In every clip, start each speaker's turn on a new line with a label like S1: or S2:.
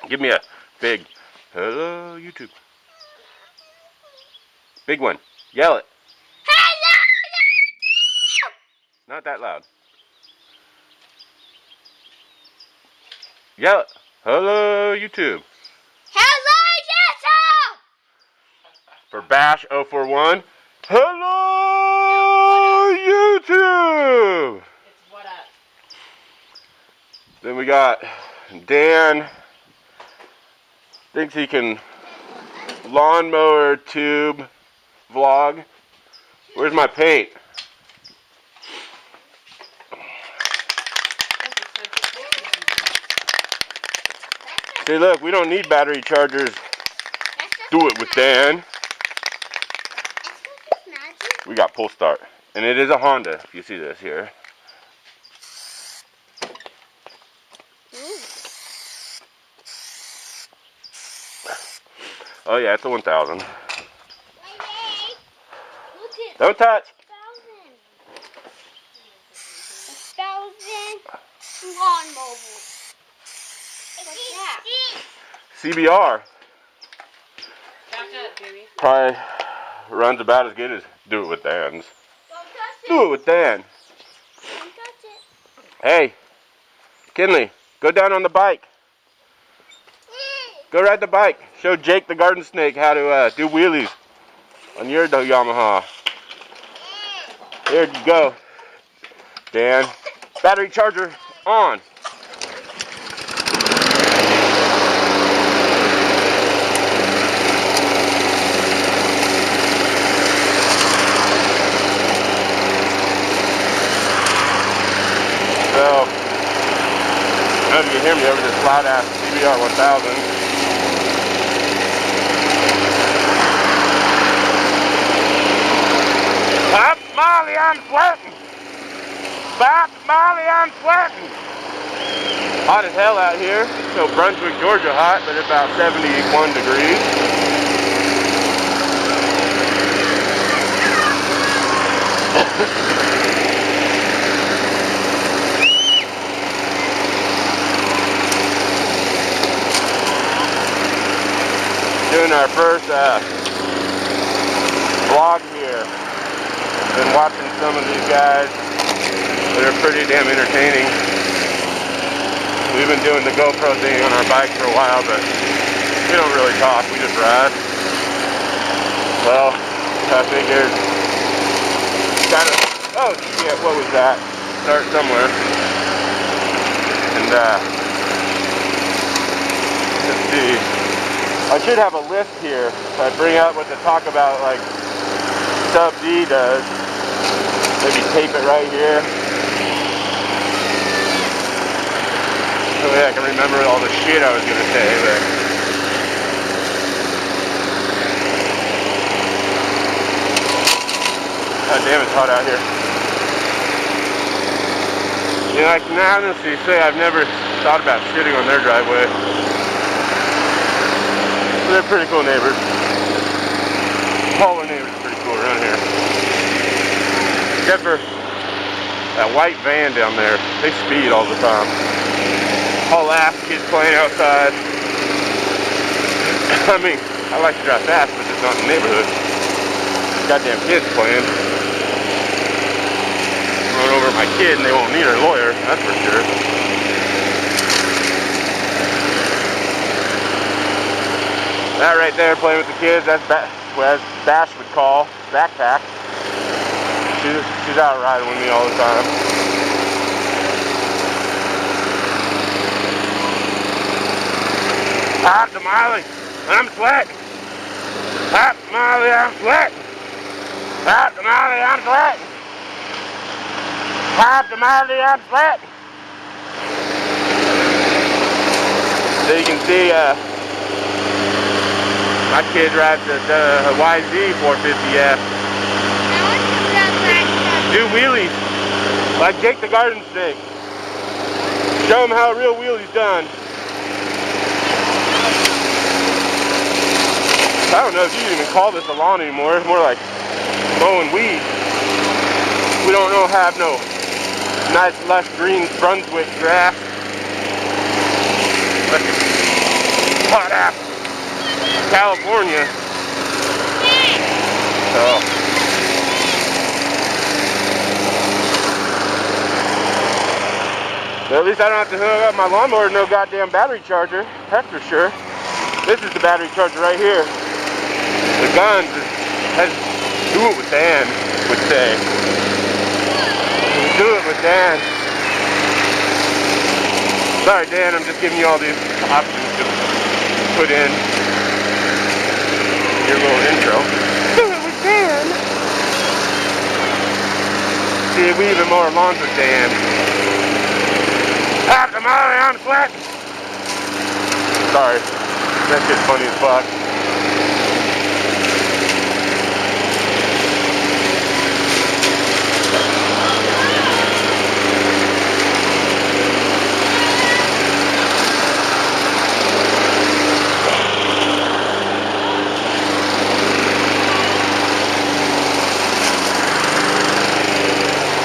S1: Give me a big hello, YouTube. Big one. Yell it.
S2: Hello,
S1: Not that loud. Yell it. Hello, YouTube.
S2: Hello, YouTube.
S1: For Bash 041. Hello, YouTube.
S3: It's what up.
S1: Then we got Dan. Thinks he can lawnmower tube vlog. Where's my paint? See, look, we don't need battery chargers. Do it with Dan. We got pull start. And it is a Honda, if you see this here. Oh yeah, it's a 1000. Don't touch.
S2: 1,000 lawnmower. What's that?
S1: CBR.
S3: Back up, baby.
S1: Probably runs about as good as Do It With Dan's.
S2: Don't touch it.
S1: Do it with Dan.
S2: Don't touch it.
S1: Hey, Kinley, go down on the bike. Go ride the bike. Show Jake the garden snake how to do wheelies on your Yamaha. Here you go, Dan. Battery charger on. So, I don't know if you can hear me over this loud ass CBR 1000. Stop, Molly, I'm sweating. Stop, Molly, I'm sweating. Hot as hell out here. So Brunswick, Georgia hot, but about 71 degrees. Doing our first vlog here. Been watching some of these guys. They're pretty damn entertaining. We've been doing the GoPro thing on our bike for a while, but we don't really talk, we just ride. Well, I figured, oh shit, what was that? Start somewhere. And let's see. I should have a list here if I bring out what to talk about, like Sub D does. Maybe tape it right here. So yeah, I can remember all the shit I was gonna say, but god damn, it's hot out here. You know, I can honestly say I've never thought about shitting on their driveway. They're pretty cool neighbors. All our neighbors are pretty cool around here. Except for that white van down there. They speed all the time. All ass kids playing outside. I mean, I like to drive fast, but it's not in the neighborhood. Goddamn kids playing. Run over my kid and they won't need a lawyer, that's for sure. That right there, playing with the kids, that's what Bash would call backpack. She's out riding with me all the time. Hot tamale, I'm sweating. Hot tamale, I'm sweating. Hot tamale, I'm sweating. Hot tamale, I'm sweating. So you can see, my kid rides the YZ 450F. Do wheelies, like Jake the garden snake. Show him how a real wheelie's done. I don't know if you can even call this a lawn anymore. It's more like mowing weeds. We don't have no nice lush green Brunswick grass. California. So. But at least I don't have to hook up my lawnmower to no goddamn battery charger. That's for sure. This is the battery charger right here. The guns has do it with Dan would say. Do it with Dan. Sorry, Dan, I'm just giving you all these options to put in your little intro. Do it with Dan. See, we even mow our lawns with Dan. Half the mile I'm sweating. Sorry, that's just funny as fuck.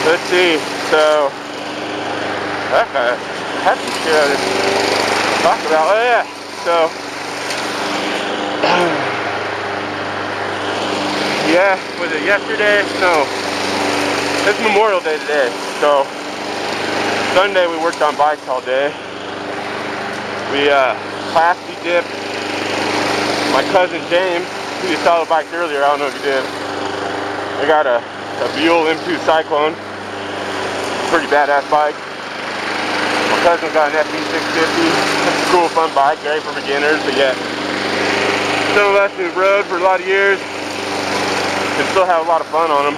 S1: Let's see, so that's some shit I didn't talk about. Oh yeah, so yeah, was it yesterday? No, it's Memorial Day today. So Sunday we worked on bikes all day. We plastic dipped my cousin James, who you saw the bikes earlier. I don't know if you did. I got a Buell M2 Cyclone. Pretty badass bike. My cousin got an FE650. It's a cool, fun bike, great for beginners, but yet some of us who've rode for a lot of years can still have a lot of fun on them.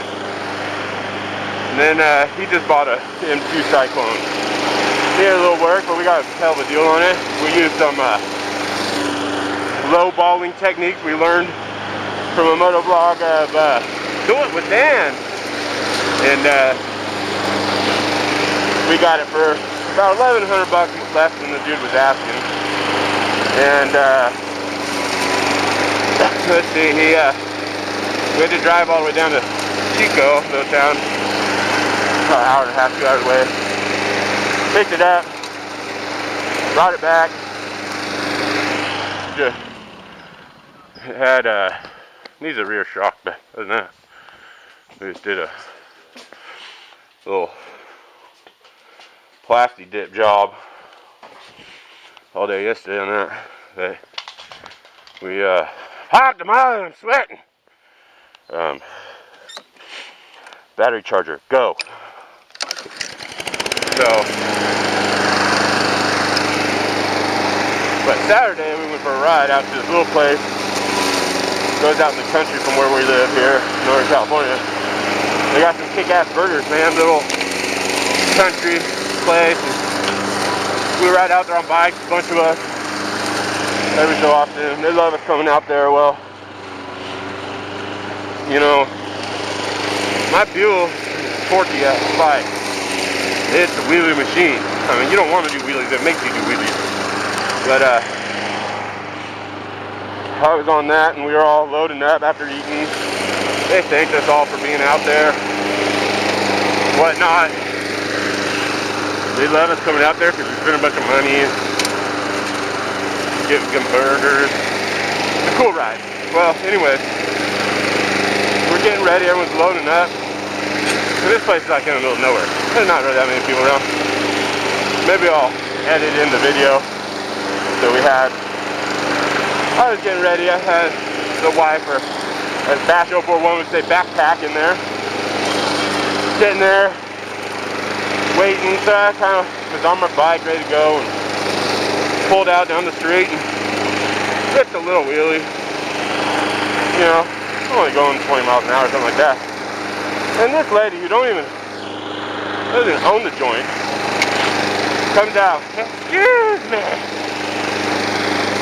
S1: And then he just bought a M2 Cyclone. Needed a little work, but we got a hell of a deal on it. We used some low balling techniques we learned from a motovlog of Do It With Dan. And we got it for about $1,100 less than the dude was asking. And let's see, we had to drive all the way down to CHEAH, little town, about an hour and a half, 2 hours away. Picked it up, brought it back. Just had needs a rear shock, but other than that, we just did a little plastic dip job all day yesterday on that. But we hot the mile and I'm sweating. Battery charger, go. So, but Saturday we went for a ride out to this little place. Goes out in the country from where we live here, Northern California. They got some kick-ass burgers, man. Little country place. And we ride out there on bikes, a bunch of us, every so often. They love us coming out there. Well, you know, my Buell is 40 bike. It's a wheelie machine. I mean, you don't want to do wheelies, it makes you do wheelies. But I was on that and we were all loading up after eating. They thanked us all for being out there, whatnot. They love us coming out there because we spent a bunch of money and getting some burgers. It's a cool ride. Well, anyways, we're getting ready, everyone's loading up. And this place is like in the middle of nowhere. There's not really that many people around. Maybe I'll edit in the video that we had. I was getting ready. I had the wife, or as Bash 041 would say, backpack in there. Sitting there, waiting. So I kind of was on my bike, ready to go, and pulled out down the street and just a little wheelie. You know, only going 20 miles an hour or something like that. And this lady who doesn't own the joint comes out, excuse me.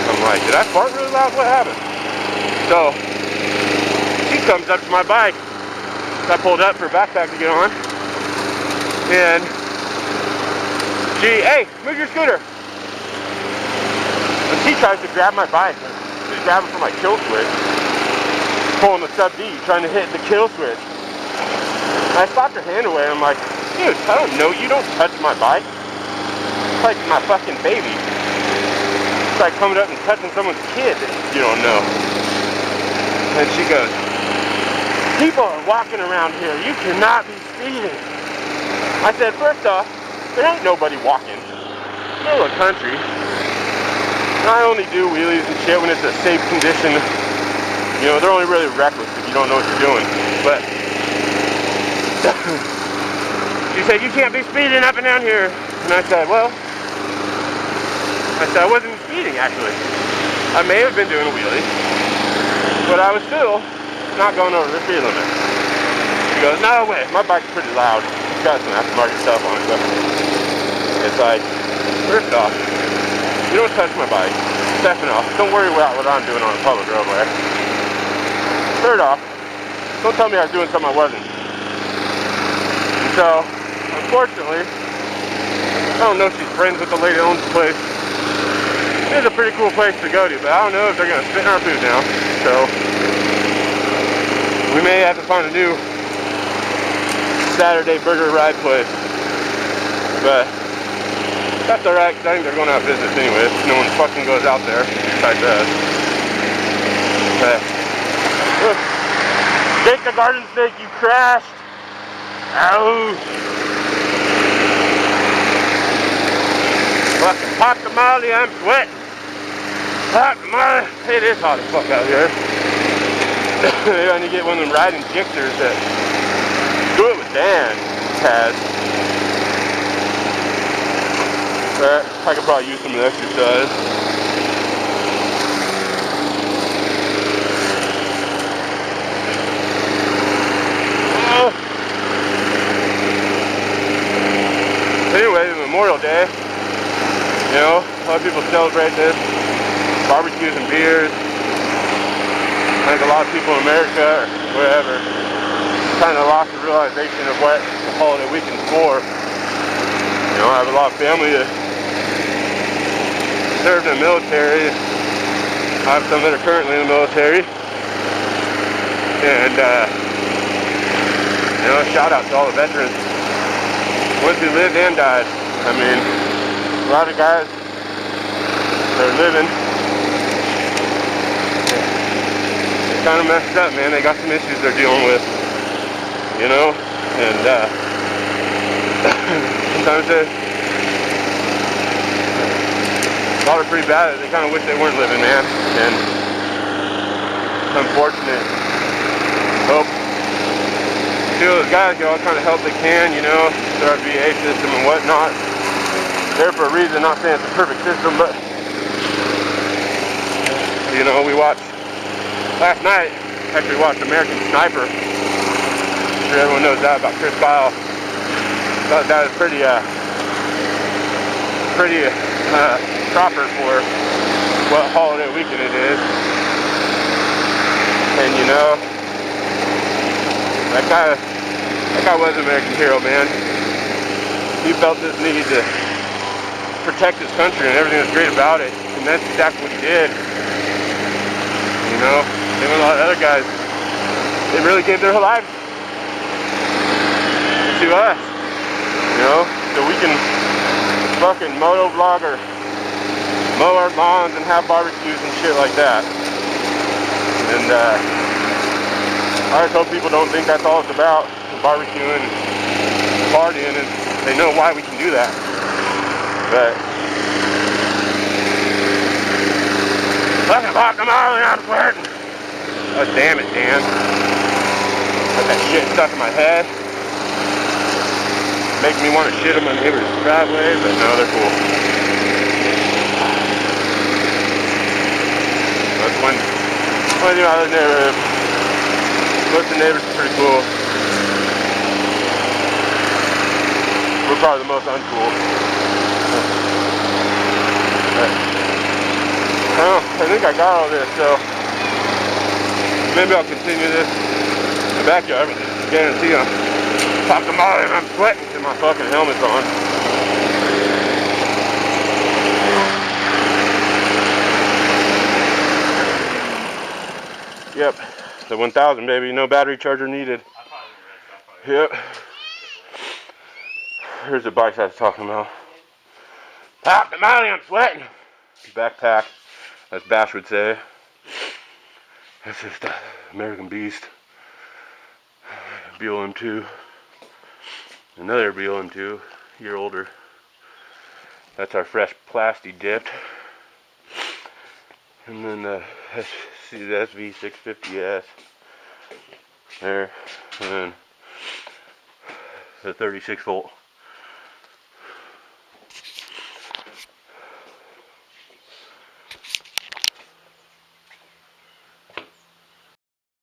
S1: I'm like, did I fart really loud? What happened? So she comes up to my bike. So I pulled up for her backpack to get on. And she, hey, move your scooter. And she tries to grab my bike. She's grabbing for my kill switch. Pulling the sub D, trying to hit the kill switch. And I slapped her hand away. I'm like, dude, I don't know you. Don't touch my bike. It's like my fucking baby. So like coming up and touching someone's kid that you don't know. And she goes, people are walking around here. You cannot be speeding. I said, first off, there ain't nobody walking. Middle of the country. And I only do wheelies and shit when it's a safe condition. You know, they're only really reckless if you don't know what you're doing. But she said, you can't be speeding up and down here. And I said, well, I wasn't speeding actually. I may have been doing a wheelie, but I was still not going over the speed limit. She goes, no way, my bike's pretty loud. It's got some aftermarket stuff on it, but it's like, first off, you don't touch my bike. Second off, don't worry about what I'm doing on a public roadway. Third off, don't tell me I was doing something I wasn't. And so, unfortunately, I don't know if she's friends with the lady that owns the place. It is a pretty cool place to go to, but I don't know if they're going to spit in our food now. So, we may have to find a new Saturday burger ride place. But that's alright, because I think they're going out of business anyway. No one fucking goes out there besides us. But, look, Jake the Garden Snake, you crashed. Ow. Fucking pop the molly, I'm sweating. Pop the molly. It is hot as fuck out here. Maybe I need to get one of them riding jikters that do it with Dan has. But I could probably use some exercise. Anyway, Memorial Day, you know, a lot of people celebrate this, barbecues and beers. I think a lot of people in America, or wherever, kind of lost the realization of what the holiday weekend's for. You know, I have a lot of family that served in the military. I have some that are currently in the military. And, you know, shout out to all the veterans. Ones who lived and died. I mean, a lot of guys that are living, it's kind of messed up, man. They got some issues they're dealing with, you know, and sometimes a lot are pretty bad. They kind of wish they weren't living, man, and it's unfortunate. Hope those guys get all kind of help they can, you know, through our VA system and whatnot. There for a reason, not saying it's a perfect system, but you know, we watched last night, actually watched American Sniper. I'm sure everyone knows that about Chris Kyle. Thought that was pretty proper for what holiday weekend it is. And you know, that guy was an American hero, man. He felt this need to protect his country and everything that's great about it, and that's exactly what he did. You know, him and a lot of other guys, they really gave their lives to us. You know, so we can fucking motovlog or mow our lawns and have barbecues and shit like that. And I just hope people don't think that's all it's about, barbecuing and partying, and they know why we can do that. But fucking pop the molly, I'm sweating. Oh damn it, Dan. Got that shit stuck in my head. Making me want to shit on my neighbor's driveway, but no, they're cool. That's one thing I live neighborhood. Most of the neighbors are pretty cool. We're probably the most uncool. But, I think I got all this, so maybe I'll continue this in the backyard, but just guarantee I'm top the molly and I'm sweating till my fucking helmet's on. Yep, the 1000, baby, no battery charger needed. Yep. Here's the bike I was talking about. Pop the molly, I'm sweating. backpack, as Bash would say. That's just American Beast. BLM2. Another BLM2, a year older. That's our fresh plastic dipped. And then the SV650S there. And then the 36 volt